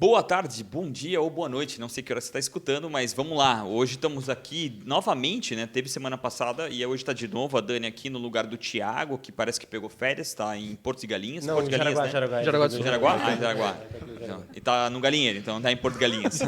Boa tarde, bom dia ou boa noite, não sei que hora você está escutando, mas vamos lá. Hoje estamos aqui novamente, né? Teve semana passada e hoje está de novo a Dani aqui no lugar do Thiago, que parece que pegou férias, está em Porto de Galinhas. Não, Porto de Galinhas, Jaraguá, né? Jaraguá do Sul. Jaraguá? Ah, em Jaraguá. E tá no Galinheiro, então tá em Porto de Galinhas.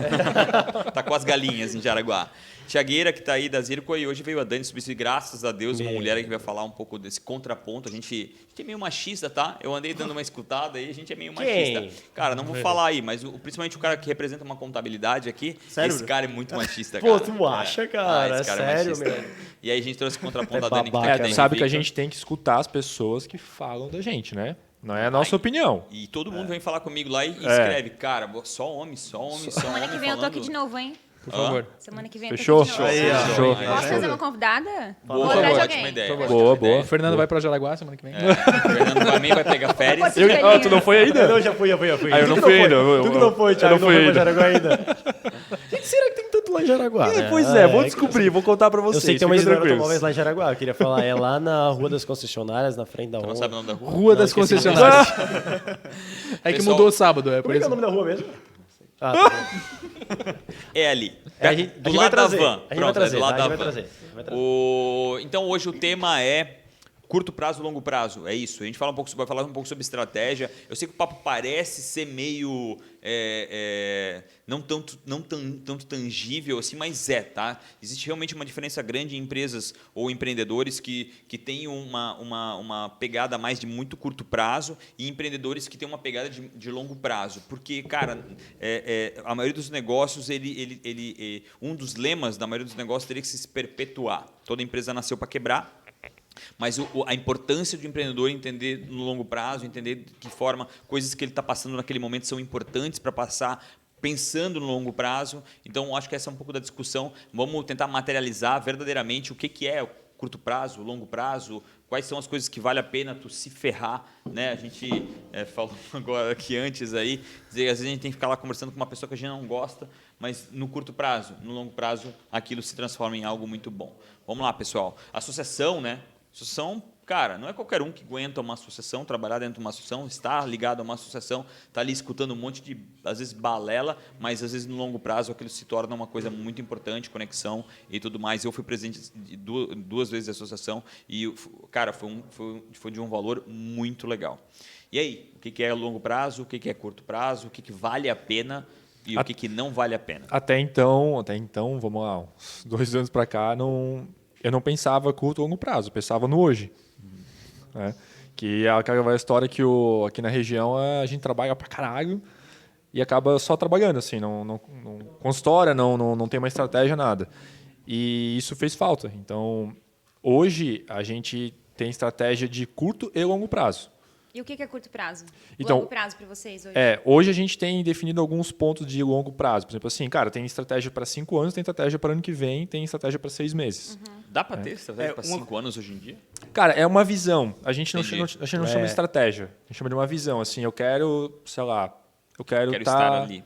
Tá com as galinhas em Jaraguá. Tiagueira, que está aí da Zirco, e hoje veio a Dani substituir, graças a Deus, uma mulher que vai falar um pouco desse contraponto. A gente é meio machista, tá? Eu andei dando uma escutada aí, a gente é meio machista. Cara, não vou falar aí, mas principalmente o cara que representa uma contabilidade aqui, Sério? Esse cara é muito machista, cara. Pô, tu acha, cara? Esse cara Sério, machista. meu? E aí a gente trouxe o contraponto da É Dani, que tá babaca, aqui da né? Sabe que a Invicta. gente tem que escutar as pessoas que falam da gente, né? Não é a nossa opinião. E todo mundo vem falar comigo lá e escreve, cara, só homem, só homem, só homem. Semana que vem eu tô aqui de novo, hein? Por favor. Semana que vem eu tô Fechou? aqui de novo. Aí, ó. Fechou. Posso trazer uma convidada? Boa, Vou atrás de ótima alguém. ideia. Boa, ótima boa. ideia. O Fernando vai pra Jaraguá semana que vem. O Fernando também vai pegar férias. Pode ser Tu não foi ainda? Não, já fui. Ah, eu Tu não que fui ainda. Tu que não foi, Thiago, Eu não não fui foi pra ainda. Jaraguá ainda. O que será que tem tanto lá em Jaraguá? Pois é, vou descobrir, vou contar pra vocês. Eu sei que tem uma fiquem Isidoro tranquilos. Automóveis lá em Jaraguá. Eu queria falar, é lá na Rua das Concessionárias, na frente da Não ONU. sabe o nome da rua? Rua das esqueci. Concessionárias. É que Pessoal- mudou o sábado, é por Como é que é o isso. nome da rua mesmo? Ah, tá bom. É ali. A gente do vai lado da trazer. van. A gente vai Pronto, trazer, é do lado tá? da A gente van. vai trazer. Então hoje o tema é curto prazo, longo prazo. É isso. A gente vai falar um pouco sobre estratégia. Eu sei que o papo parece ser meio não tanto tangível assim, mas tá? Existe realmente uma diferença grande em empresas ou empreendedores que têm uma pegada mais de muito curto prazo e empreendedores que têm uma pegada de longo prazo. Porque, cara, a maioria dos negócios, um dos lemas da maioria dos negócios teria que se perpetuar. Toda empresa nasceu para quebrar. Mas a importância do empreendedor entender no longo prazo, entender de que forma coisas que ele está passando naquele momento são importantes para passar pensando no longo prazo. Então, acho que essa é um pouco da discussão. Vamos tentar materializar verdadeiramente o que é o curto prazo, o longo prazo, quais são as coisas que vale a pena tu se ferrar, né? A gente falou agora aqui antes aí, dizer, às vezes a gente tem que ficar lá conversando com uma pessoa que a gente não gosta, mas no curto prazo, no longo prazo, aquilo se transforma em algo muito bom. Vamos lá, pessoal. Associação, né? Associação, cara, não é qualquer um que aguenta uma associação, trabalhar dentro de uma associação, estar ligado a uma associação, está ali escutando um monte de, às vezes, balela, mas às vezes no longo prazo aquilo se torna uma coisa muito importante, conexão e tudo mais. Eu fui presidente de duas vezes da associação e, cara, foi de um valor muito legal. E aí, o que é longo prazo, o que é curto prazo, o que vale a pena e o que não vale a pena? Até então, vamos lá, uns 2 anos pra cá, eu não pensava curto ou longo prazo, eu pensava no hoje. Né? Que é aquela história que aqui na região a gente trabalha pra caralho e acaba só trabalhando, assim, não consultória, não tem uma estratégia, nada. E isso fez falta. Então, hoje a gente tem estratégia de curto e longo prazo. E o que é curto prazo? Então, Longo prazo para vocês hoje? Hoje a gente tem definido alguns pontos de longo prazo. Por exemplo, assim, cara, tem estratégia para 5 anos, tem estratégia para ano que vem, tem estratégia para 6 meses. Dá para ter estratégia para 5 anos hoje em dia? Cara, é uma visão. A gente não Entendi. chama de estratégia. A gente chama de uma visão. Assim, eu quero, sei lá, eu quero Estar ali.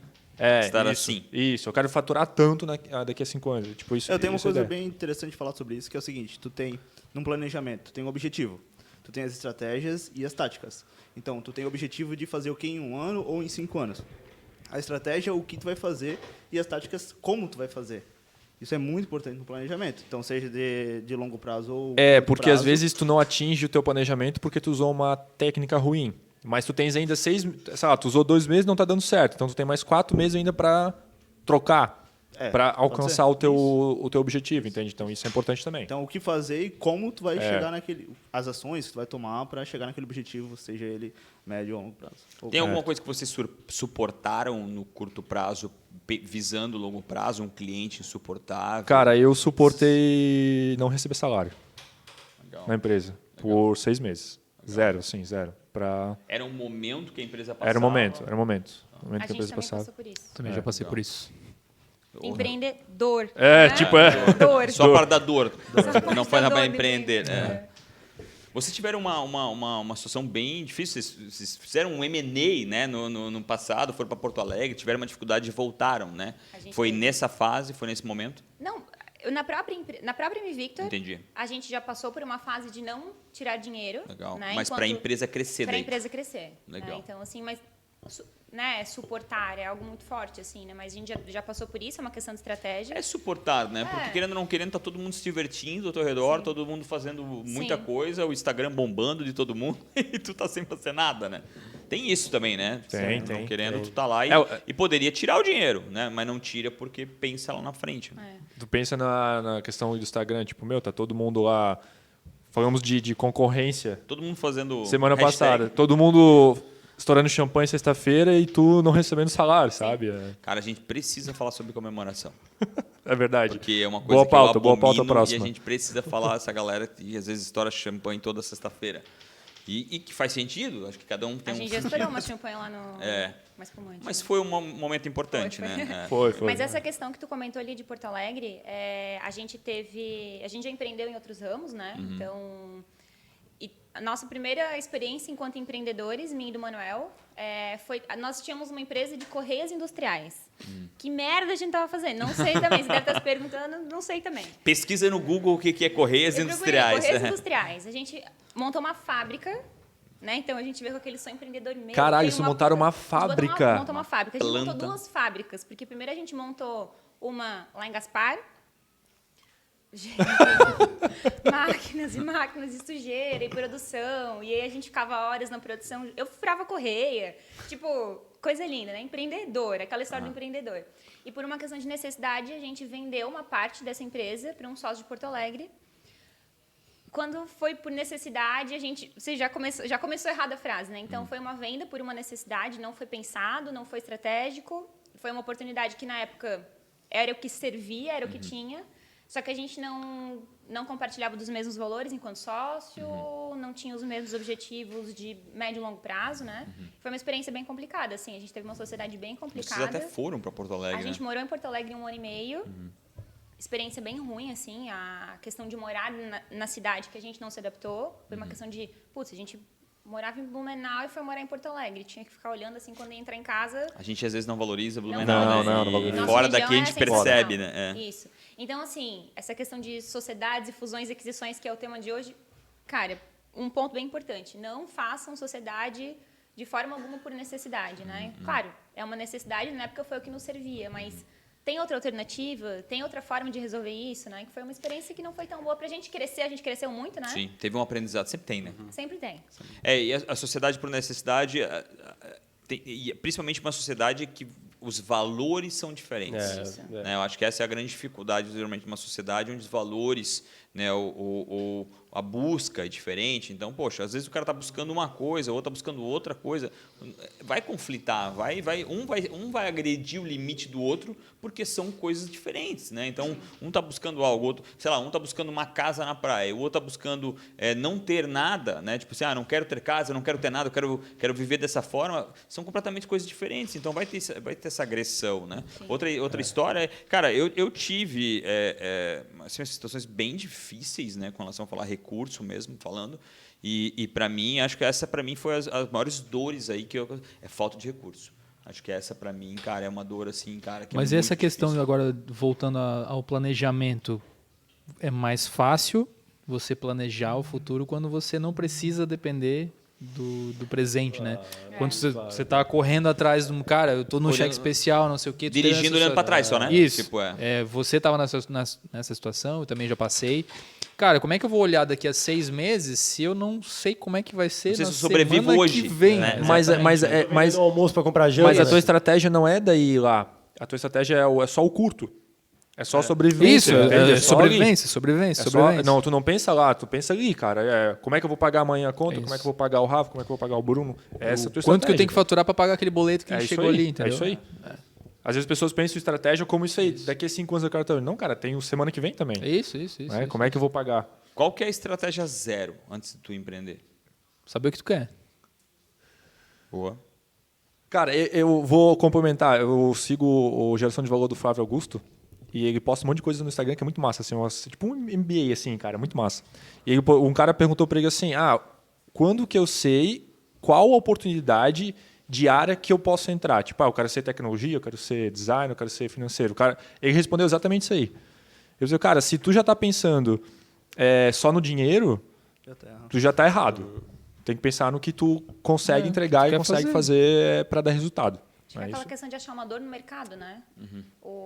Estar isso, assim. Isso, eu quero faturar tanto daqui a 5 anos. Tipo, isso, Eu tenho uma isso é a coisa ideia. bem interessante de falar sobre isso, que é o seguinte, tu tem, num planejamento, tu tem um objetivo, tu tem as estratégias e as táticas. Então, tu tem o objetivo de fazer o que em 1 ano ou em 5 anos. A estratégia é o que tu vai fazer e as táticas, como tu vai fazer. Isso é muito importante no planejamento. Então, seja de longo prazo ou curto Porque prazo. às vezes tu não atinge o teu planejamento porque tu usou uma técnica ruim. Mas tu tens ainda 6, sei lá, tu usou 2 meses e não está dando certo. Então tu tem mais 4 meses ainda para trocar, para pode alcançar ser. o teu objetivo, entende? Então isso é importante também. Então, o que fazer e como tu vai chegar naquele... As ações que tu vai tomar para chegar naquele objetivo, seja ele médio ou longo prazo. Tem alguma coisa que vocês suportaram no curto prazo, visando o longo prazo, um cliente insuportável? Cara, eu suportei não receber salário Legal. na empresa por 6 meses. Zero. Era um momento que a empresa passava? Era o momento. O momento A que a gente empresa também passava. passou por isso. Também já passei por isso. Empreendedor. Dor. Só para dar dor. Só Não foi para dar para dor, empreender. empreender. Vocês tiveram uma situação bem difícil. Vocês fizeram um M&A, né, no passado, foram para Porto Alegre, tiveram uma dificuldade e voltaram, né? A gente Foi teve. nessa fase, foi nesse momento? Não, na própria Invicta, Entendi. a gente já passou por uma fase de não tirar dinheiro. Legal. Né, Mas para a empresa crescer Para a daí. empresa crescer. Legal. Né? Então, assim, mas né, suportar, é algo muito forte, assim, né? Mas a gente já passou por isso, é uma questão de estratégia. É suportar, né? Porque querendo ou não querendo, tá todo mundo se divertindo ao teu redor, Sim. todo mundo fazendo muita Sim. coisa, o Instagram bombando de todo mundo e tu tá sem fazer nada, né? Tem isso também, né? Tem, Não tem, querendo, tem. tu tá lá e poderia tirar o dinheiro, né? Mas não tira porque pensa lá na frente. Né? Tu pensa na questão do Instagram, tipo, meu, tá todo mundo lá. Falamos de concorrência Todo mundo fazendo semana hashtag. passada. Todo mundo estourando champanhe sexta-feira e tu não recebendo salário, sabe? Cara, a gente precisa falar sobre comemoração. É verdade. Porque é uma coisa Boa que pauta, eu boa pauta abomino próxima. e a gente precisa falar essa galera que às vezes estoura champanhe toda sexta-feira. E que faz sentido, acho que cada um tem A um gente já sentido. estourou uma champanhe lá no É. mais espumante. Mas né? foi um momento importante, Foi. né? É. Foi. Mas essa questão que tu comentou ali de Porto Alegre, a gente já empreendeu em outros ramos, né? Uhum. Então, e a nossa primeira experiência enquanto empreendedores, mim e do Manuel, nós tínhamos uma empresa de correias industriais. Que merda a gente tava fazendo? Não sei também. Você deve estar se perguntando, não sei também. Pesquisa no Google o que é correias Eu procurei industriais. Correias né? industriais. A gente montou uma fábrica, né? Então a gente veio com aquele sonho empreendedor meio. Caralho, tem vocês montaram uma Eles botaram fábrica? Montou uma fábrica. A gente montou Planta. 2 fábricas, porque primeiro a gente montou uma lá em Gaspar. Gente, máquinas e máquinas de sujeira e produção. E aí a gente ficava horas na produção. Eu furava correia. Tipo, coisa linda, né? Empreendedor, aquela história do empreendedor. E por uma questão de necessidade, a gente vendeu uma parte dessa empresa para um sócio de Porto Alegre. Quando foi por necessidade, você já começou errada a frase, né? Então, foi uma venda por uma necessidade, não foi pensado, não foi estratégico. Foi uma oportunidade que, na época, era o que servia, era o que tinha. Só que a gente não compartilhava dos mesmos valores enquanto sócio, não tinha os mesmos objetivos de médio e longo prazo, né? Foi uma experiência bem complicada, assim. A gente teve uma sociedade bem complicada. Vocês até foram para Porto Alegre, A gente né? morou em Porto Alegre 1 ano e meio. Experiência bem ruim, assim, a questão de morar na cidade que a gente não se adaptou, por uma questão de, putz, a gente morava em Blumenau e foi morar em Porto Alegre, tinha que ficar olhando assim quando ia entrar em casa. A gente às vezes não valoriza Blumenau, Não, né? não E valoriza. fora Nossa daqui a região gente é sensacional. percebe, né? É. Isso. Então, assim, essa questão de sociedades e fusões e aquisições, que é o tema de hoje, cara, um ponto bem importante, não façam sociedade de forma alguma por necessidade, né? Claro, é uma necessidade, na época foi o que nos servia, mas tem outra alternativa, tem outra forma de resolver isso, né? Que foi uma experiência que não foi tão boa pra gente crescer, a gente cresceu muito, né? Sim, teve um aprendizado, sempre tem, né? Sempre tem. E a sociedade por necessidade, e principalmente uma sociedade que os valores são diferentes. Isso. Né? Eu acho que essa é a grande dificuldade, geralmente, de uma sociedade onde os valores, né, a busca é diferente. Então, poxa, às vezes o cara está buscando uma coisa, o outro está buscando outra coisa. Vai conflitar, um vai agredir o limite do outro porque são coisas diferentes. Né? Então, um está buscando algo, outro, sei lá, um está buscando uma casa na praia, o outro está buscando não ter nada, né? Tipo assim, não quero ter casa, não quero ter nada, eu quero viver dessa forma. São completamente coisas diferentes. Então, vai ter essa agressão. Né? Outra história, cara, eu tive assim, situações bem difíceis, né, com relação a falar recurso mesmo, falando, e para mim, acho que essa para mim foi as maiores dores aí, é falta de recurso. Acho que essa para mim, cara, é uma dor assim, cara, que Mas é essa muito questão, difícil. agora, voltando ao planejamento, é mais fácil você planejar o futuro quando você não precisa depender do presente, né? Quando você tá correndo atrás de um cara, eu tô no cheque especial, não sei o quê. tu tem Dirigindo essa- olhando para trás só, né? Isso. Tipo, Você estava nessa situação, eu também já passei. Cara, como é que eu vou olhar daqui a 6 meses se eu não sei como é que vai ser Não sei na se eu sobrevivo semana hoje, que vem? né? Mas No almoço para comprar janta. Mas a tua estratégia não é daí lá. A tua estratégia é só o curto. É só sobrevivência. Isso, entende? é É só ali. sobrevivência. Não, tu não pensa lá, tu pensa ali, cara. Como é que eu vou pagar amanhã a conta? É Como é isso. que eu vou pagar o Rafa? Como é que eu vou pagar o Bruno? Essa é a tua Quanto que eu estratégia, tenho que faturar para pagar aquele boleto que É isso chegou aí, ali, entendeu? É isso aí. Às vezes as pessoas pensam em estratégia como isso aí. Daqui a 5 anos eu quero estar. Não, cara, tem o semana que vem também. É isso. Né? Como é que eu vou pagar? Qual que é a estratégia zero antes de tu empreender? Saber o que tu quer. Boa. Cara, eu vou complementar. Eu sigo o Geração de Valor do Flávio Augusto e ele posta um monte de coisa no Instagram que é muito massa. Assim, tipo um MBA, assim, cara, muito massa. E um cara perguntou para ele assim, quando que eu sei qual a oportunidade de área que eu posso entrar? Tipo, eu quero ser tecnologia, eu quero ser design, eu quero ser financeiro. Ele respondeu exatamente isso aí. Eu disse, cara, se tu já está pensando só no dinheiro, Já tá errado. tu já está errado. Tem que pensar no que tu consegue entregar tu e quer consegue fazer. fazer para dar resultado. Acho que é aquela questão de achar uma dor no mercado, né?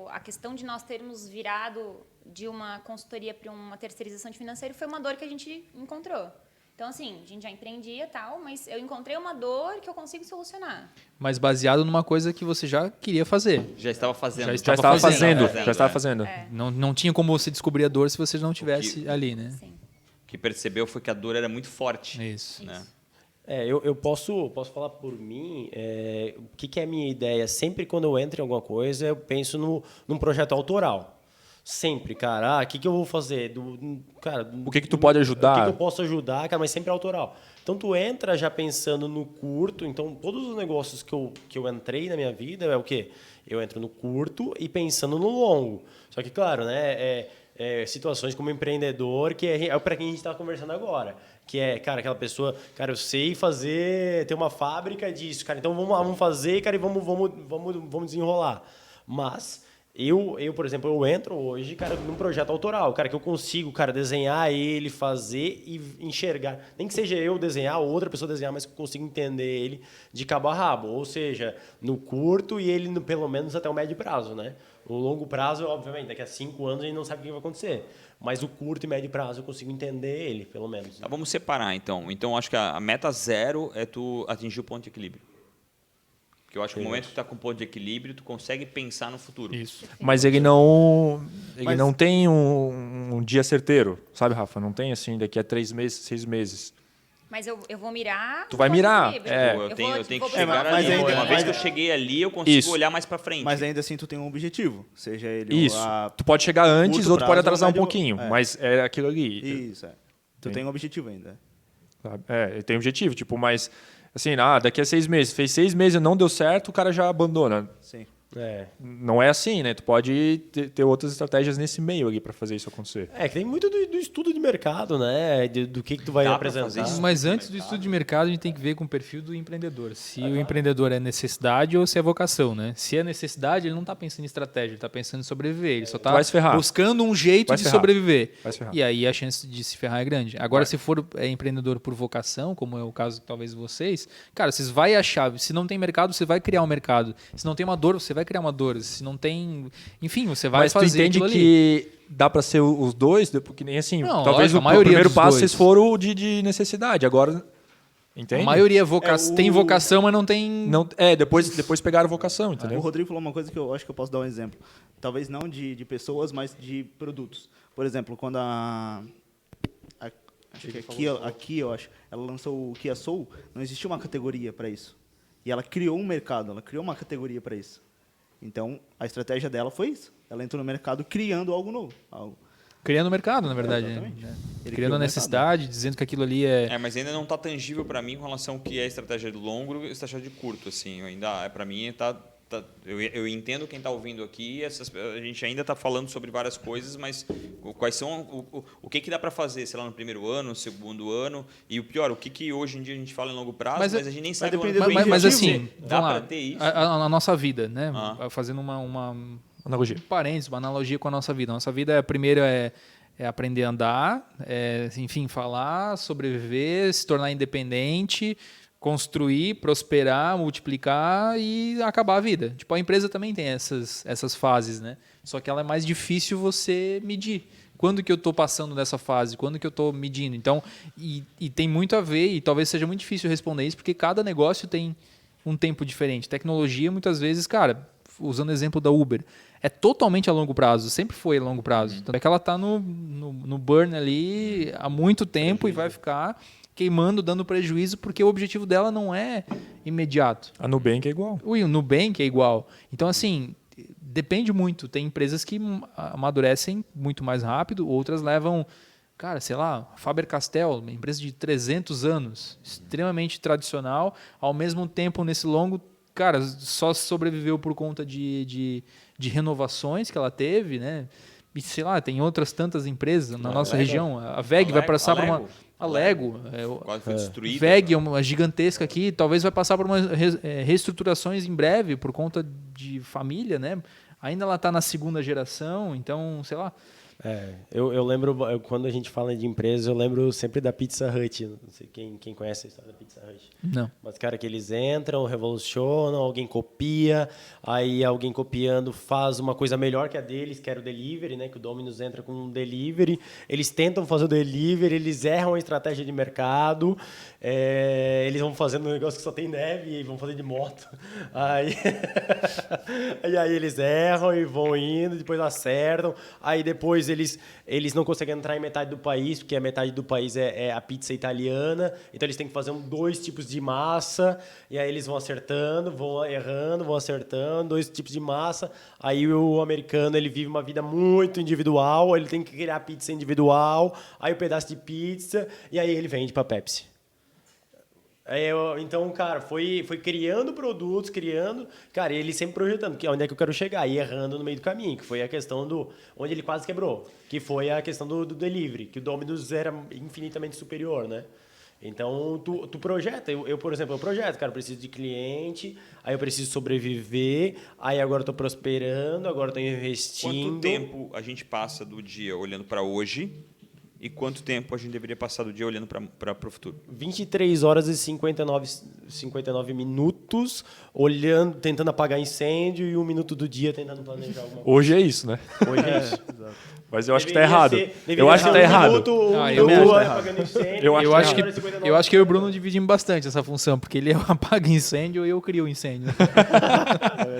A questão de nós termos virado de uma consultoria para uma terceirização de financeiro foi uma dor que a gente encontrou. Então, assim, a gente já empreendia e tal, mas eu encontrei uma dor que eu consigo solucionar. Mas baseado numa coisa que você já queria fazer. Já estava fazendo. Já Já estava fazendo. Já estava é. fazendo. Não tinha como você descobrir a dor se você não tivesse ali, né? Sim. O que percebeu foi que a dor era muito forte. Isso. Né? Eu posso falar por mim, o que é a minha ideia? Sempre quando eu entro em alguma coisa, eu penso num projeto autoral. Sempre, cara. O que eu vou fazer? Cara, O que tu pode ajudar? O que eu posso ajudar, cara, mas sempre autoral. Então, tu entra já pensando no curto. Então, todos os negócios que eu entrei na minha vida é o quê? Eu entro no curto e pensando no longo. Só que, claro, né? Situações como empreendedor, que é para quem a gente está conversando agora. Que é, cara, aquela pessoa, cara, eu sei ter uma fábrica disso, cara, então vamos fazer, cara, e vamos desenrolar. Mas eu, por exemplo, eu entro hoje, cara, num projeto autoral, cara, que eu consigo, cara, desenhar ele, fazer e enxergar. Nem que seja eu desenhar ou outra pessoa desenhar, mas que eu consigo entender ele de cabo a rabo. Ou seja, no curto e ele pelo menos até o médio prazo, né? O longo prazo, obviamente, daqui a 5 anos a gente não sabe o que vai acontecer. Mas o curto e médio prazo eu consigo entender ele, pelo menos. Tá, vamos separar, então. Então, acho que a meta 0 é tu atingir o ponto de equilíbrio. Porque eu acho que no momento que tu está com ponto de equilíbrio, tu consegue pensar no futuro. Isso. Mas ele não tem um dia certeiro, sabe, Rafa? Não tem assim, daqui a 3 meses, 6 meses. Mas eu vou mirar... Tu vai mirar, equilíbrio. Eu tenho que vou chegar buscar ali. mas ainda- Uma vez que eu mas- cheguei ali, eu consigo Isso. olhar mais para frente. Mas ainda assim tu tem um objetivo, seja ele Isso. a... Tu pode chegar antes, curto ou tu pode prazo, atrasar um médio- pouquinho, mas é aquilo ali. Isso, é. Tu tem um objetivo ainda. Sabe? Tem objetivo, tipo, mas assim, daqui a 6 meses, fez 6 meses e não deu certo, o cara já abandona. Sim. Não é assim, né? Tu pode ter outras estratégias nesse meio ali para fazer isso acontecer. Que tem muito do estudo de mercado, né? Do que tu vai Dá pra apresentar. fazer isso? Mas antes do estudo de mercado, a gente tem que ver com o perfil do empreendedor. Se o empreendedor é necessidade ou se é vocação, né? Se é necessidade, ele não está pensando em estratégia, ele está pensando em sobreviver. Ele só está vai se ferrar. buscando um jeito Vai de se ferrar. sobreviver. Vai se ferrar. E aí a chance de se ferrar é grande. Agora, se for empreendedor por vocação, como é o caso talvez vocês, cara, vocês vai achar. Se não tem mercado, você vai criar um mercado. Se não tem uma dor, você vai criar uma dor. Se não tem... Enfim, você vai Mas tu fazer entende aquilo ali. que dá para ser os dois, porque nem assim. Não, talvez lógico, a o maioria primeiro dos passo dois. vocês foram o de necessidade. Agora, entende? A maioria tem o- vocação, mas não tem... Não, depois pegaram vocação, entendeu? O Rodrigo falou uma coisa que eu acho que eu posso dar um exemplo. Talvez não de pessoas, mas de produtos. Por exemplo, quando acho que a Kia, eu acho, ela lançou o Kia Soul, não existia uma categoria para isso. E ela criou um mercado, ela criou uma categoria para isso. Então, a estratégia dela foi isso. Ela entrou no mercado criando algo novo. Criando o mercado, na verdade. Exatamente. Né? Ele criou Criando a o necessidade, dizendo que aquilo ali é... Mas ainda não está tangível para mim com relação ao que é estratégia de longo e estratégia de curto. Assim, para mim, eu entendo quem está ouvindo aqui. A gente ainda está falando sobre várias coisas, mas quais são o que dá para fazer, sei lá, no primeiro ano, no segundo ano e o pior, o que hoje em dia a gente fala em longo prazo, mas a gente nem sabe. depender do Mas objetivo. assim, dá vamos lá. para ter isso. A nossa vida, né? Ah. Fazendo uma Analogia. parênteses, uma analogia com a nossa vida. A nossa vida, primeiro, é aprender a andar, enfim, falar, sobreviver, se tornar independente, construir, prosperar, multiplicar e acabar a vida. Tipo, a empresa também tem essas fases, né? Só que ela é mais difícil você medir. Quando que eu estou passando dessa fase? Quando que eu estou medindo? Então, e tem muito a ver, e talvez seja muito difícil responder isso, porque cada negócio tem um tempo diferente. Tecnologia, muitas vezes, cara, usando o exemplo da Uber, é totalmente a longo prazo, sempre foi a longo prazo. Tanto é que ela está no burn ali há muito tempo e vai ficar queimando, dando prejuízo, porque o objetivo dela não é imediato. A Nubank é igual. O Nubank é igual. Então, assim, depende muito. Tem empresas que amadurecem muito mais rápido, outras levam... Cara, sei lá, Faber-Castell, uma empresa de 300 anos, extremamente tradicional, ao mesmo tempo, nesse longo, cara, só sobreviveu por conta de renovações que ela teve, né? E, sei lá, tem outras tantas empresas na nossa região. A VEG vai passar por uma... A Lego. Quase foi destruída. VEG é uma gigantesca aqui, talvez vai passar por umas reestruturações em breve, por conta de família, né? Ainda ela está na segunda geração, então, sei lá... Eu lembro, quando a gente fala de empresa, eu lembro sempre da Pizza Hut. Não sei quem conhece a história da Pizza Hut. Não. Mas, cara, que eles entram, revolucionam, alguém copia, aí alguém copiando faz uma coisa melhor que a deles, que era o delivery, né? Que o Domino's entra com um delivery. Eles tentam fazer o delivery, eles erram a estratégia de mercado, eles vão fazendo um negócio que só tem neve e vão fazer de moto. Aí, e aí eles erram e vão indo, depois acertam. Aí depois eles não conseguem entrar em metade do país, porque a metade do país é a pizza italiana. Então eles têm que fazer 2 tipos de massa, e aí eles vão acertando, vão errando, vão acertando, 2 tipos de massa. Aí o americano, ele vive uma vida muito individual, ele tem que criar pizza individual, aí o pedaço de pizza, e aí ele vende para Pepsi. Então, cara, foi criando produtos, cara, e ele sempre projetando, que onde é que eu quero chegar, e errando no meio do caminho, que foi a questão onde ele quase quebrou, que foi a questão do delivery, que o Domino's era infinitamente superior, né? Então, tu projeta, por exemplo, eu projeto, cara, eu preciso de cliente, aí eu preciso sobreviver, aí agora eu tô prosperando, agora eu tô investindo. Quanto tempo a gente passa do dia olhando para hoje e quanto tempo a gente deveria passar do dia olhando para o futuro? 23 horas e 59 minutos, olhando, tentando apagar incêndio, e 1 minuto do dia tentando planejar alguma coisa. Hoje é isso, né? Hoje é isso. Mas eu acho que tá errado. Eu acho que tá errado. Eu acho que eu e o Bruno dividimos bastante essa função, porque ele apaga incêndio e eu crio o incêndio.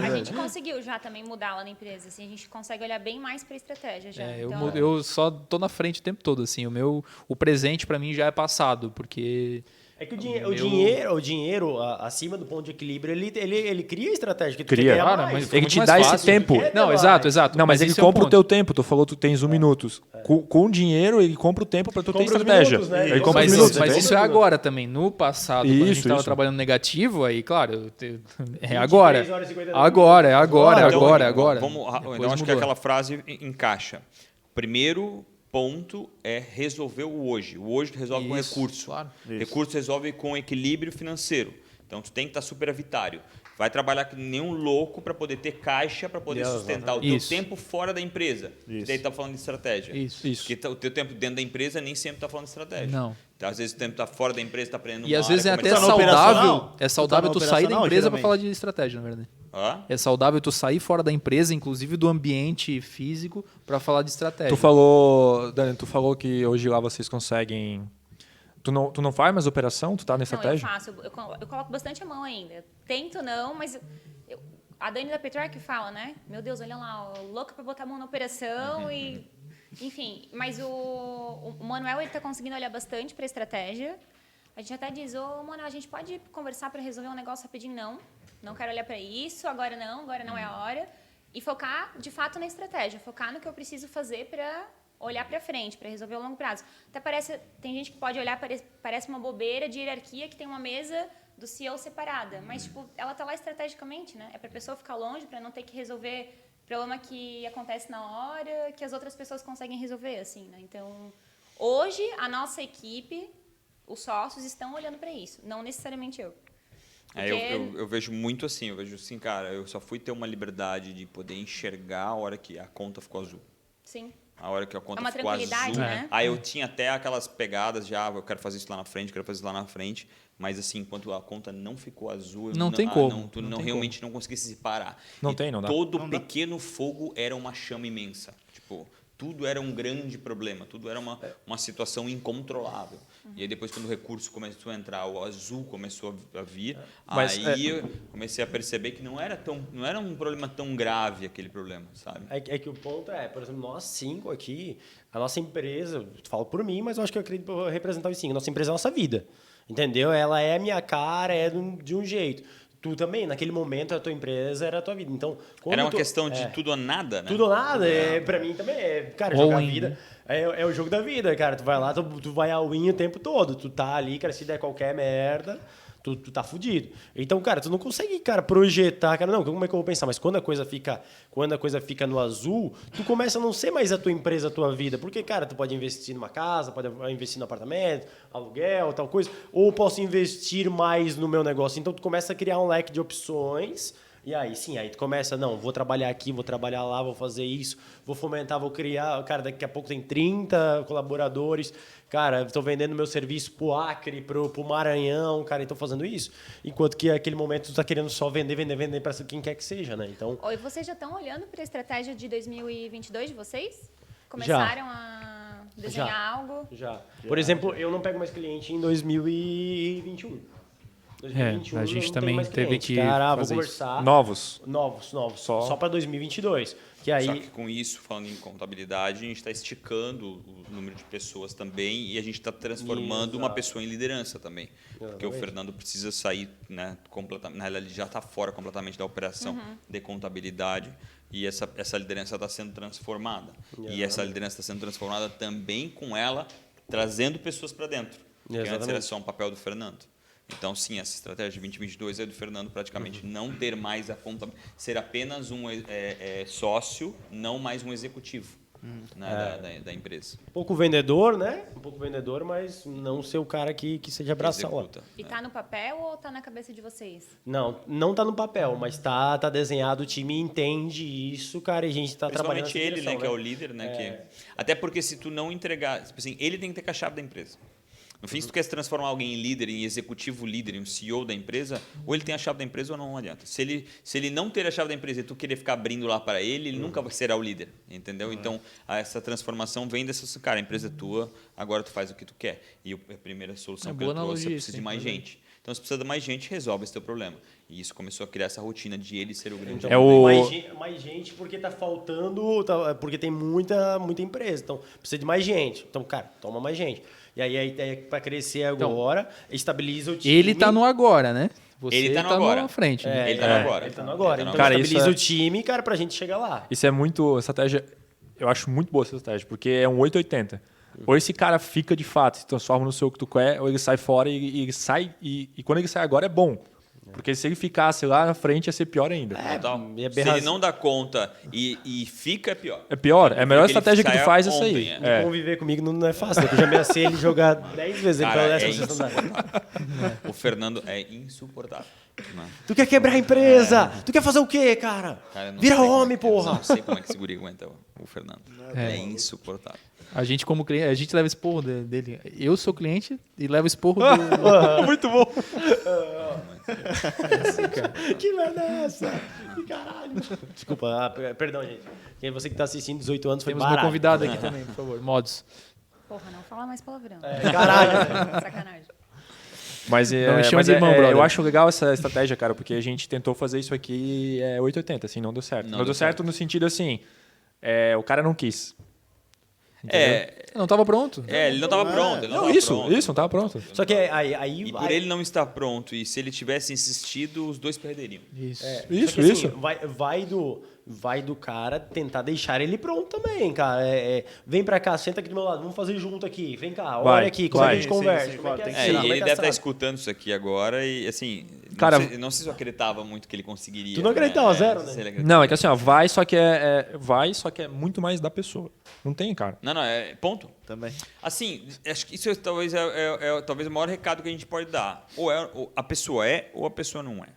A gente conseguiu já também mudar lá na empresa. Assim, a gente consegue olhar bem mais para a estratégia já. Eu só tô na frente o tempo todo. Assim, o presente para mim já é passado, porque... É que o dinheiro acima do ponto de equilíbrio, ele cria estratégia. Que tu Cria. quer ganhar Cara, mais. mas Ele te dá esse tempo. Não, exato. Não, mas ele esse é o compra o ponto. teu tempo. Tu falou que tu tens 1 minuto. Com o dinheiro, ele compra o tempo para tu ter Compra os estratégia. minutos, né? Ele compra os Mas, minutos. mas entende? isso é agora também. No passado, quando a gente estava Isso. trabalhando negativo, aí, claro, é 23 agora. horas e 59 Agora. Vamos, Depois então acho que mudou. aquela frase encaixa. Primeiro ponto é resolver o hoje. O hoje tu resolve com Isso, recurso. claro. Recurso resolve com equilíbrio financeiro. Então tu tem que estar superavitário. Vai trabalhar que nem um louco para poder ter caixa, para poder sustentar o teu Isso. tempo fora da empresa. Isso. Daí tá falando de estratégia. Isso. Porque o teu tempo dentro da empresa nem sempre tá falando de estratégia. Não. Então, às vezes o tempo tá fora da empresa, tá aprendendo E uma às vezes é área até comercial. no operacional? saudável. É saudável Tu tu tá no sair da operacional, empresa para geralmente? falar de estratégia, na verdade. Hã? É saudável tu sair fora da empresa, inclusive do ambiente físico, para falar de estratégia. Tu falou, Dani, que hoje lá vocês conseguem... Tu não faz mais operação? Tu tá na Não, eu estratégia? faço. Eu coloco bastante a mão ainda. Tento não, mas... a Dani da Petrol que fala, né? Meu Deus, olha lá, ó, louca para botar a mão na operação e... Enfim, mas o Manuel, ele tá conseguindo olhar bastante para a estratégia. A gente até diz, Manuel, a gente pode conversar para resolver um negócio rapidinho? Não quero olhar para isso, agora não é a hora. E focar, de fato, na estratégia. Focar no que eu preciso fazer para olhar para frente, para resolver a longo prazo. Até tem gente que pode olhar, parece uma bobeira de hierarquia, que tem uma mesa do CEO separada. Mas, tipo, ela tá lá estrategicamente, né? É para a pessoa ficar longe, para não ter que resolver problema que acontece na hora, que as outras pessoas conseguem resolver, assim, né? Então, hoje, a nossa equipe, os sócios, estão olhando para isso. Não necessariamente eu. Eu vejo muito assim, cara, eu só fui ter uma liberdade de poder enxergar a hora que a conta ficou azul. Sim. A hora que a conta É uma ficou azul. tranquilidade, né? Aí eu tinha até aquelas pegadas já, eu quero fazer isso lá na frente, quero fazer isso lá na frente. Mas assim, enquanto a conta não ficou azul, Não tem como. Tu Não tem realmente não conseguia se separar. Não dá. Todo pequeno fogo era uma chama imensa. Tipo, tudo era um grande problema, tudo era uma situação incontrolável. E aí depois quando o recurso começou a entrar, o azul começou a vir, aí eu comecei a perceber que não era um problema tão grave aquele problema, sabe? É que o ponto por exemplo, nós 5 aqui, a nossa empresa, falo por mim, mas eu acho que eu acredito por representar os 5, nossa empresa é a nossa vida, entendeu? Ela é a minha cara, de um jeito. Tu também, naquele momento, a tua empresa era a tua vida. Então, Era uma questão de tudo ou nada, né? Tudo ou nada, pra mim também cara, jogar a vida é o jogo da vida, cara. Tu vai lá, tu vai ao win o tempo todo. Tu tá ali, cara, se der qualquer merda, tu tá fudido. Então, cara, tu não consegue, cara, projetar, cara, não, como é que eu vou pensar? Mas quando a coisa fica no azul, tu começa a não ser mais a tua empresa, a tua vida. Porque, cara, tu pode investir numa casa, pode investir no apartamento, aluguel, tal coisa, ou posso investir mais no meu negócio. Então, tu começa a criar um leque de opções E aí, sim, aí tu começa, não, vou trabalhar aqui, vou trabalhar lá, vou fazer isso, vou fomentar, vou criar. Cara, daqui a pouco tem 30 colaboradores. Cara, estou vendendo meu serviço pro Acre, pro Maranhão, cara, e tô fazendo isso. Enquanto que naquele momento tu tá querendo só vender para quem quer que seja, né? Então, Oi, vocês já estão olhando para a estratégia de 2022 de vocês? Começaram a desenhar algo? já. Por exemplo, eu não pego mais cliente em 2021. 2021 a gente eu não também tenho mais teve cliente. que Cara, vou fazer isso. conversar. Novos. Novos. Só para 2022. Que aí... Só que com isso, falando em contabilidade, a gente está esticando o número de pessoas também e a gente está transformando uma pessoa em liderança também. Porque o Fernando precisa sair, né, completamente, na realidade, ele já está fora completamente da operação de contabilidade e essa liderança está sendo transformada. E essa liderança está sendo transformada também com ela trazendo pessoas para dentro. Que antes era só um papel do Fernando. Então, sim, essa estratégia de 2022 é do Fernando praticamente não ter mais a conta, ser apenas um sócio, não mais um executivo né, da empresa. Um pouco vendedor, né? Um pouco vendedor, mas não ser o cara que seja abraçar lá. Executa. E tá no papel ou tá na cabeça de vocês? Não tá no papel, mas tá desenhado, o time entende isso, cara, e a gente tá trabalhando Principalmente ele, nessa né, direção, que é o líder, né? Até porque se tu não entregar, tipo assim, ele tem que ter que a chave da empresa. No fim, se tu quer se transformar alguém em líder, em executivo líder, em um CEO da empresa, ou ele tem a chave da empresa ou não adianta. Se ele não ter a chave da empresa e tu querer ficar abrindo lá para ele nunca será o líder, entendeu? Então, essa transformação vem dessa, cara, a empresa é tua, agora tu faz o que tu quer. E a primeira solução que eu boa trouxe é analogia, precisa de sim, mais gente. Então, se precisa de mais gente, resolve esse teu problema. E isso começou a criar essa rotina de ele ser o grande É o- mais gente porque tá faltando, porque tem muita empresa. Então, precisa de mais gente. Então, cara, toma mais gente. E aí a ideia é para crescer agora, estabiliza o time. Ele tá no agora, né? Você Ele tá no tá agora. na frente. Né? Ele tá no agora. Ele tá no agora. Então, Cara, estabiliza isso é- o time, cara, pra gente chegar lá. Isso é muito estratégia. Eu acho muito boa essa estratégia, porque é um 880. Ou esse cara fica de fato, se transforma no seu que tu quer, ou ele sai fora e ele sai. E quando ele sai agora é bom. Porque se ele ficasse lá na frente ia ser pior ainda. Total. é Se berraz- ele não dá conta e fica, é pior. É pior. É a melhor Porque ele estratégia que tu saia faz essa aí. ontem, É. Conviver comigo não é fácil, né? Porque eu já ameacei ele jogar 10 vezes Cara, pela é 16ª isso. andar. O Fernando é insuportável. Né? Tu quer quebrar a empresa? Tu quer fazer o quê, cara? Cara, eu não Vira sei como homem, é que- eu porra! Não sei como é que esse guri aguenta o Fernando. É insuportável. A gente, como cliente, a gente leva esporro dele. Eu sou cliente e levo esporro do. Muito bom. Que merda é essa? Que caralho. Desculpa, perdão, gente. Quem você que tá assistindo 18 anos foi Temos uma barato. convidada aqui também, por favor. Modos. Porra, não fala mais palavrão. Caralho. Sacanagem. Mas, Não me chama de irmão, brother. eu acho legal essa estratégia, cara, porque a gente tentou fazer isso aqui 880, assim, não deu certo. Não deu certo no sentido assim, o cara não quis. Não tava pronto. Ele não estava pronto. Ele não, Não, tava isso, pronto. não tava pronto. Só que aí E por vai- ele não estar pronto, e se ele tivesse insistido, os dois perderiam. Isso. Isso, Só que, assim, isso. vai do cara tentar deixar ele pronto também, cara. Vem pra cá, senta aqui do meu lado, vamos fazer junto aqui. Vem cá, Vai, olha aqui, como é que a gente vai. conversa. Sim, como é que tem que é E assim, tirar. como ele é que deve é estar assado? escutando isso aqui agora e, assim, Cara, não sei se eu acreditava muito que ele conseguiria. Tu não acreditava, zero, né? Se ele acreditava. Não, é que assim, ó, vai, só que só que é muito mais da pessoa. Não tem, cara. Não, é ponto. Também. Assim, acho que isso talvez talvez o maior recado que a gente pode dar. Ou a pessoa é, ou a pessoa não é.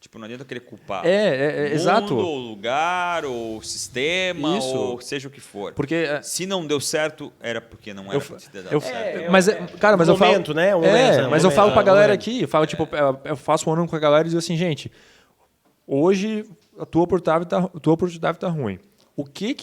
Tipo, não adianta querer culpar o exato. mundo, ou o lugar, ou o sistema, Isso. ou seja o que for. Porque Se não deu certo, era porque não era pra ter dado certo. mas cara, mas eu falo, momento, né? O momento, mas eu falo pra galera momento. aqui, eu falo tipo, eu faço um ano com a galera e digo assim, gente, hoje a tua oportunidade tá ruim. O que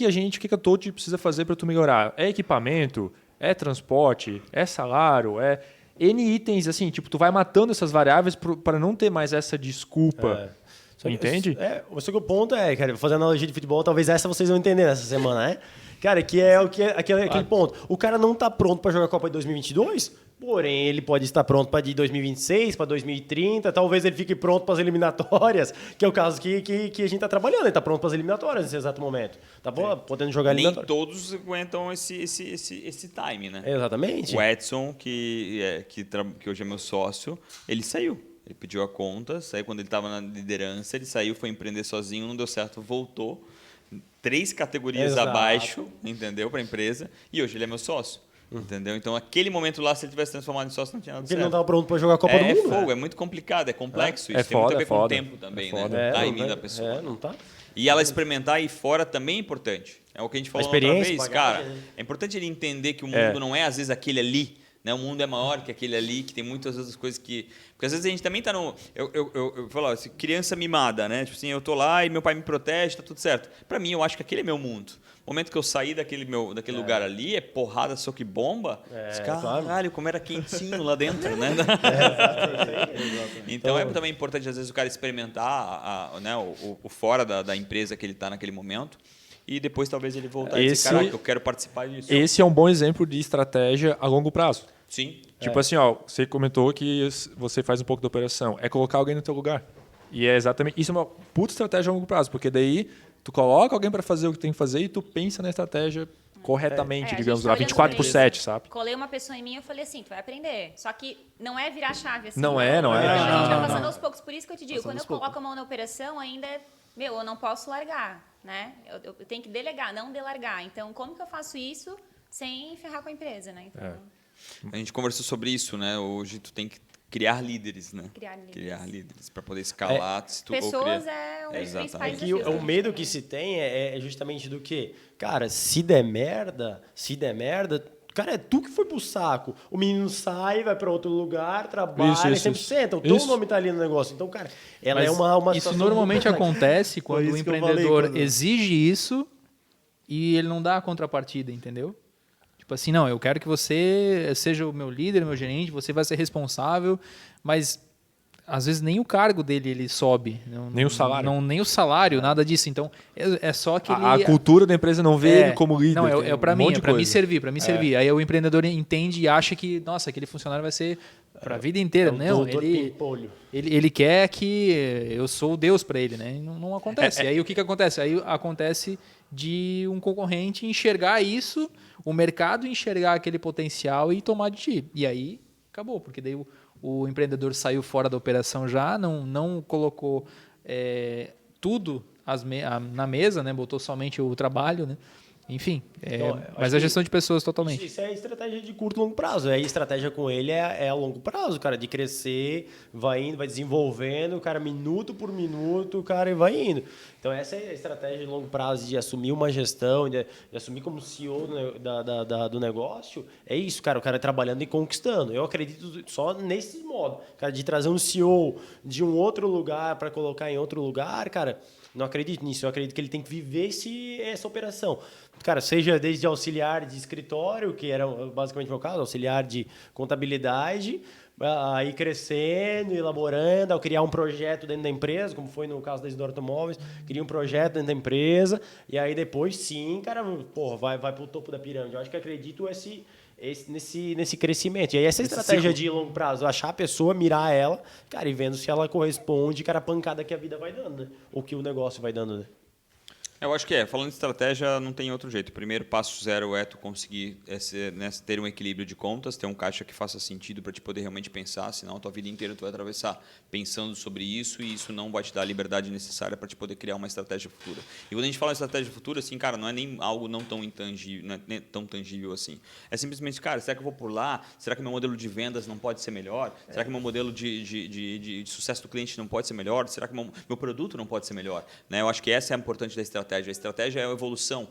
a Touch precisa fazer para tu melhorar? É equipamento, é transporte, é salário, é N itens assim, tipo, tu vai matando essas variáveis para não ter mais essa desculpa. Só que- Entende? Só que o ponto é, cara, vou fazer analogia de futebol, talvez essa vocês vão entender nessa semana, né? Cara, que é aquele ponto. O cara não tá pronto para jogar a Copa de 2022, porém ele pode estar pronto para de 2026, para 2030, talvez ele fique pronto para as eliminatórias, que é o caso que a gente tá trabalhando, ele tá pronto para as eliminatórias nesse exato momento. Tá bom? Podendo jogar Nem eliminatórias. todos aguentam esse time, né? Exatamente. O Edson, que hoje é meu sócio, ele saiu. Ele pediu a conta, saiu quando ele estava na liderança, ele saiu, foi empreender sozinho, não deu certo, voltou. 3 categorias Exato. abaixo, entendeu? Para a empresa. E hoje ele é meu sócio. Entendeu? Então, aquele momento lá, se ele tivesse transformado em sócio, não tinha nada Porque ele não certo. estava pronto para jogar a Copa do É Mundo. fogo, né? é muito complicado, é complexo. É Isso tem muito foda, a ver é com o foda. tempo também, É né? foda. O É, timing não da tá- pessoa. É, não tá. E ela experimentar aí fora também é importante. É o que a gente falou outra experiência, vez, bagagem, cara. né? É importante ele entender que o mundo não é, às vezes, aquele ali. Né? O mundo é maior que aquele ali, que tem muitas outras coisas que... Porque às vezes a gente também tá no... Eu falo, assim, criança mimada, né? Tipo assim, eu tô lá e meu pai me protege, tá tudo certo. Pra mim, eu acho que aquele é meu mundo. O momento que eu saí daquele lugar ali, é porrada, soco e bomba. Caralho, como era quentinho lá dentro, né? Então é também importante, às vezes, o cara experimentar né, o fora da empresa que ele está naquele momento e depois talvez ele voltar e dizer, caraca, eu quero participar disso. Esse é um bom exemplo de estratégia a longo prazo. Sim. Tipo assim, ó, você comentou que você faz um pouco da operação. É colocar alguém no teu lugar. E é exatamente... Isso é uma puta estratégia a longo prazo, porque daí tu coloca alguém para fazer o que tem que fazer e tu pensa na estratégia corretamente, a digamos, gente lá, tá olhando 24/7, sabe? Colei uma pessoa em mim e eu falei assim, tu vai aprender. Só que não é virar chave assim. Não é. Então, a gente vai não, passando não. aos poucos. Por isso que eu te digo, Passando quando eu aos poucos. coloco a mão na operação, ainda é... eu não posso largar, né? Eu tenho que delegar, não delargar. Então, como que eu faço isso sem ferrar com a empresa, né? Então, A gente conversou sobre isso, né? Hoje tu tem que criar líderes, né? Criar líderes. Para poder escalar. Se tu, ou Pessoas criar- é um dos Exatamente. principais É que desafios. o medo que se tem é justamente do que, cara, se der merda, cara, é tu que foi pro saco. O menino sai, vai para outro lugar, trabalha Isso, 100%. O teu isso. nome tá ali no negócio. Então, cara, ela Mas é uma isso situação normalmente muito complexa. acontece quando Foi o isso que eu falei empreendedor quando- exige isso e ele não dá a contrapartida, entendeu? Tipo assim, não, eu quero que você seja o meu líder, meu gerente, você vai ser responsável, mas às vezes nem o cargo dele ele sobe. Nem o salário. Nem o salário, nada disso. Então, é só que ele... A cultura da empresa não vê ele como líder. Não, tem é para um mim, monte é de para me coisa. servir, para me servir. Aí o empreendedor entende e acha que, nossa, aquele funcionário vai ser para a vida inteira. É o Não, doutor Pimpolho. ele quer que eu sou o Deus para ele, né? E não acontece. E aí o que acontece? Aí acontece de um concorrente enxergar isso, o mercado enxergar aquele potencial e tomar de ti. E aí acabou, porque daí o empreendedor saiu fora da operação já, não colocou tudo na mesa, né? Botou somente o trabalho, né? Enfim, Então, mas acho a que gestão de pessoas totalmente. Isso é estratégia de curto e longo prazo. A estratégia com ele é a longo prazo, cara, de crescer, vai indo, vai desenvolvendo, o cara, minuto por minuto, o cara vai indo. Então, essa é a estratégia de longo prazo, de assumir uma gestão, de assumir como CEO do negócio. É isso, cara, o cara trabalhando e conquistando. Eu acredito só nesse modo, cara, de trazer um CEO de um outro lugar para colocar em outro lugar, cara. Não acredito nisso, eu acredito que ele tem que viver essa operação. Cara, seja desde auxiliar de escritório, que era basicamente o meu caso, auxiliar de contabilidade, aí crescendo, elaborando, ao criar um projeto dentro da empresa, como foi no caso da Isidoro Automóveis, cria um projeto dentro da empresa, e aí depois sim, cara, porra, vai para o topo da pirâmide. Eu acho que acredito nesse crescimento. E aí essa estratégia de longo prazo, achar a pessoa, mirar ela, cara, e vendo se ela corresponde, cara, a pancada que a vida vai dando, né? Ou que o negócio vai dando, né? Eu acho que falando de estratégia, não tem outro jeito. O primeiro passo zero é tu conseguir ter um equilíbrio de contas, ter um caixa que faça sentido para te poder realmente pensar, senão a tua vida inteira tu vai atravessar pensando sobre isso e isso não vai te dar a liberdade necessária para te poder criar uma estratégia futura. E quando a gente fala em estratégia futura, assim, cara, não é nem algo não tão intangível, não é nem tão tangível assim. É simplesmente, cara, será que eu vou por lá? Será que meu modelo de vendas não pode ser melhor? Será que meu modelo de sucesso do cliente não pode ser melhor? Será que meu produto não pode ser melhor? Né? Eu acho que essa é a importante da estratégia. A estratégia é a evolução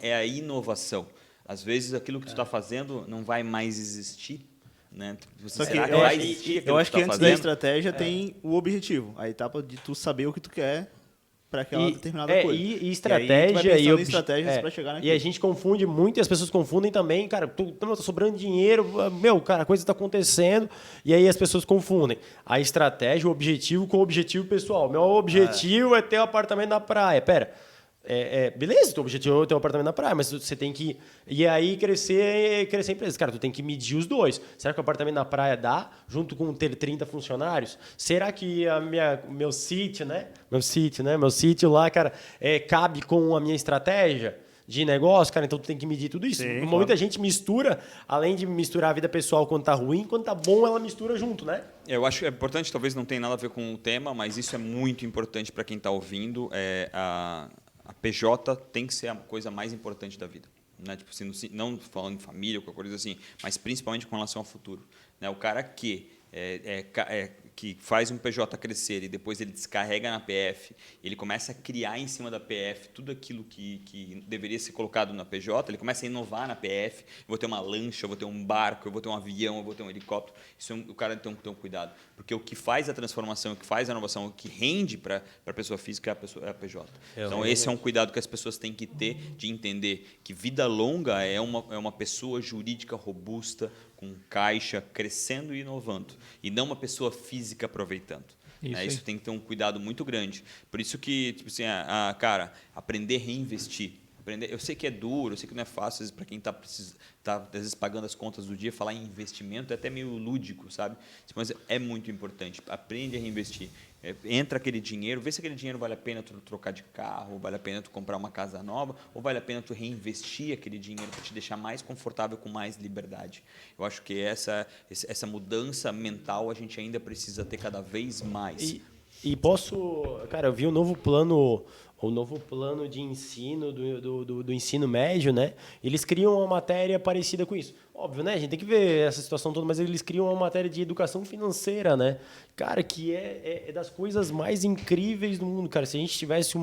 é a inovação. Às vezes, aquilo que tu está fazendo não vai mais existir. Né? Só que Será eu vai acho, existir aquilo eu acho que tu tá antes da fazendo? estratégia tem o objetivo, a etapa de tu saber o que tu quer para aquela determinada coisa. E E aí tu vai estratégia pensando em e estratégias para chegar naquilo. E a gente confunde muito, e as pessoas confundem também, cara, tá sobrando dinheiro, meu, cara, a coisa está acontecendo, e aí as pessoas confundem a estratégia, o objetivo com o objetivo pessoal. Meu objetivo é ter um apartamento na praia. Pera, beleza, teu objetivo é ter um apartamento na praia, mas você tem que... E aí crescer a empresa. Cara, tu tem que medir os dois. Será que o apartamento na praia dá, junto com ter 30 funcionários? Será que meu sítio, né? Meu sítio lá, cara, cabe com a minha estratégia de negócio, cara? Então tu tem que medir tudo isso. Sim, No momento a gente mistura, além de misturar a vida pessoal quando tá ruim, quando tá bom, ela mistura junto, né? Eu acho que é importante, talvez não tenha nada a ver com o tema, mas isso é muito importante para quem está ouvindo. A PJ tem que ser a coisa mais importante da vida. né? Tipo assim, não falando em família ou qualquer coisa assim, mas principalmente com relação ao futuro, né? O cara que faz um PJ crescer e depois ele descarrega na PF, ele começa a criar em cima da PF tudo aquilo que deveria ser colocado na PJ, ele começa a inovar na PF, eu vou ter uma lancha, eu vou ter um barco, eu vou ter um avião, eu vou ter um helicóptero. Isso o cara tem que ter um cuidado, porque o que faz a transformação, o que faz a inovação, o que rende para a pessoa física é a PJ. Então esse é um cuidado que as pessoas têm que ter, de entender que vida longa é uma pessoa jurídica robusta, com caixa, crescendo e inovando, e não uma pessoa física aproveitando. Isso tem que ter um cuidado muito grande. Por isso que, tipo assim, cara, aprender a reinvestir. Eu sei que é duro, eu sei que não é fácil, às vezes, para quem está às vezes pagando as contas do dia, falar em investimento é até meio lúdico, sabe? Mas é muito importante. Aprende a reinvestir. Entra aquele dinheiro, vê se aquele dinheiro vale a pena tu trocar de carro, vale a pena tu comprar uma casa nova, ou vale a pena tu reinvestir aquele dinheiro para te deixar mais confortável, com mais liberdade. Eu acho que essa mudança mental a gente ainda precisa ter cada vez mais. E posso... Cara, eu vi o novo plano de ensino do ensino médio, né? Eles criam uma matéria parecida com isso. Óbvio, né? A gente tem que ver essa situação toda, mas eles criam uma matéria de educação financeira, né? Cara, que é das coisas mais incríveis do mundo, cara. Se a gente tivesse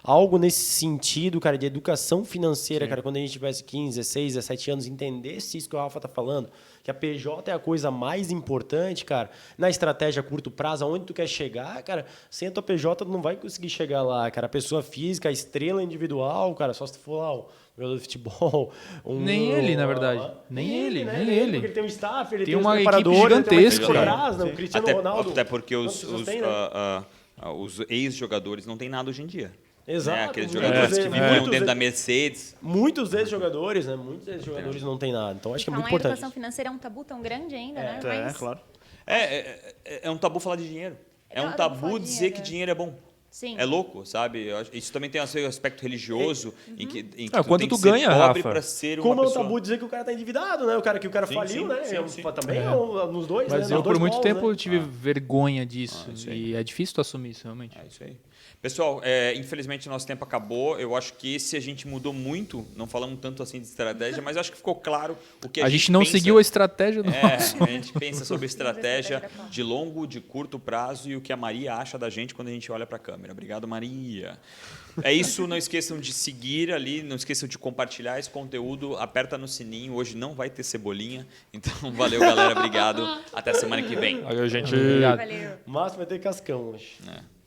algo nesse sentido, cara, de educação financeira, cara, quando a gente tivesse 15, 16, 17 anos, entendesse isso que o Rafa tá falando, que a PJ é a coisa mais importante, cara, na estratégia a curto prazo, aonde tu quer chegar, cara, sem a tua PJ tu não vai conseguir chegar lá, cara. A pessoa física, a estrela individual, cara, só se tu for lá o jogador de futebol. Nem ele, na verdade. Nem ele. Porque ele tem um staff, ele tem uma os equipe preparadores, gigantesca, ele tem cara. atrás, né? O Cristiano Ronaldo. Até porque os né? ex-jogadores não tem nada hoje em dia. Exato. Né? Aqueles jogadores que viviam dentro da Mercedes. Muitos ex-jogadores, né? Muitos ex-jogadores não tem nada. Então acho que é muito A importante. educação financeira é um tabu tão grande ainda, né? É, claro. É um tabu falar de dinheiro. É um tabu dizer que dinheiro é bom. Sim. É louco, sabe? Isso também tem um aspecto religioso em que quanto tem tu que ser ganha, pobre Rafa? para ser uma Como é um pessoa. tabu dizer que o cara tá endividado, né? O cara faliu, né? Também nos dois, Mas né? eu, por muito tempo, né? eu tive vergonha disso. isso aí. E é difícil tu assumir isso, realmente. É isso aí. Pessoal, infelizmente o nosso tempo acabou. Eu acho que esse a gente mudou muito. Não falamos tanto assim de estratégia, mas eu acho que ficou claro o que A gente não pensa. seguiu a estratégia do A gente pensa sobre estratégia de longo, de curto prazo e o que a Maria acha da gente quando a gente olha para a câmera. Obrigado, Maria. É isso, não esqueçam de seguir ali, não esqueçam de compartilhar esse conteúdo, aperta no sininho, hoje não vai ter cebolinha. Então, valeu, galera, obrigado. Até semana que vem. Aí a gente... Obrigado. Valeu. O máximo vai ter cascão hoje. É.